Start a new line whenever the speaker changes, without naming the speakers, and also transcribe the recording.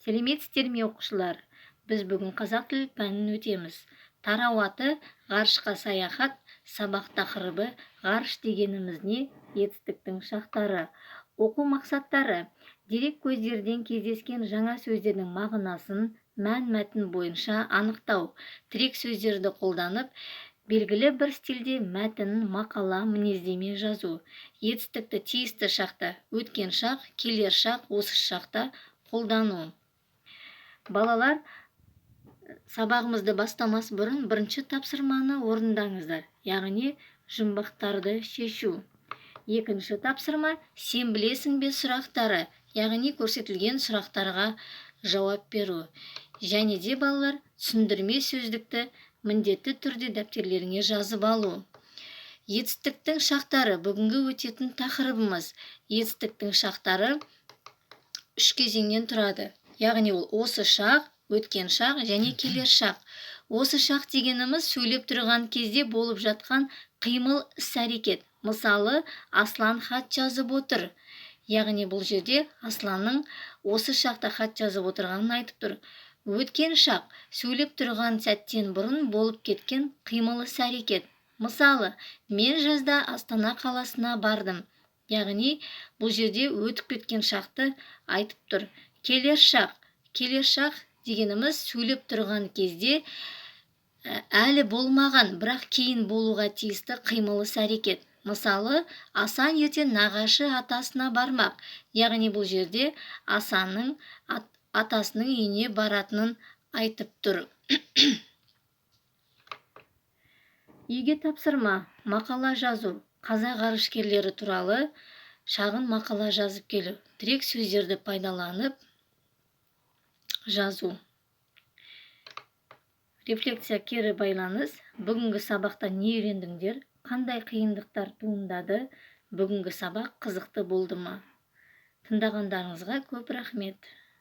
Сәлеметсіздер ме оқушылар? Біз бүгін қазақ тілі пәнін өтеміз. Тарау аты ғарышқа саяхат, сабақ тақырыбы ғарыш дегеніміз не? Етістіктің шақтары. Оқу мақсаттары: дерек көздерден кездескен жаңа сөздердің мағынасын мән-мәтін бойынша анықтау. Тірек сөздерді қолданып, белгілі бір стильде мәтін, мақала, мінездеме жазу. Етістікті тиісті шақта, өткен шақ, келер шақ, осы шақта қолдану. Балалар, сабағымызды бастамас бұрын бірінші тапсырманы орындаңыздар, яғни жұмбақтарды шешу. Екінші тапсырма сен білесің бе сұрақтары, яғни көрсетілген сұрақтарға жауап беру. Және де балалар, түсіндірме сөздікті міндетті түрде дәптерлеріңе жазып алу. Етістіктің шақтары бүгінгі өтетін тақырыбымыз. Етістіктің шақтары 3 кезеңнен тұрады. Яғни ол осы шақ, өткен шақ және келер шақ. Осы шақ дегеніміз сөйлеп тұрған кезде болып жатқан қимыл, іс-әрекет. Мысалы, Аслан хат жазып отыр. Яғни бұл жерде Асланның осы шақта хат жазып отырғанын айтып тұр. Өткен шақ сөйлеп тұрған сәттен бұрын болып кеткен қимыл, іс-әрекет. Мысалы, мен жазда Астана қаласына бардым. Яғни бұл жерде өтіп кеткен шақты айтып тұр. Келер шақ. Келер шақ дегеніміз сөйлеп тұрған кезде әлі болмаған, бірақ кейін болуға тиісті қимыл, іс-әрекет. Мысалы, Асан ертең нағашы атасына бармақ. Яғни бұл жерде Асанның атасының үйіне баратынын айтып тұр. Үйге тапсырма: мақала жазу. Қазақ ғарышкерлері туралы шағын мақала жазып келу. Тірек сөздерді пайдаланып жазу. Рефлексия, кері байланыс. Бүгінгі сабақта не үйрендіңдер? Қандай қиындықтар туындады? Бүгінгі сабақ қызықты болды ма? Тыңдағандарыңызға көп рахмет.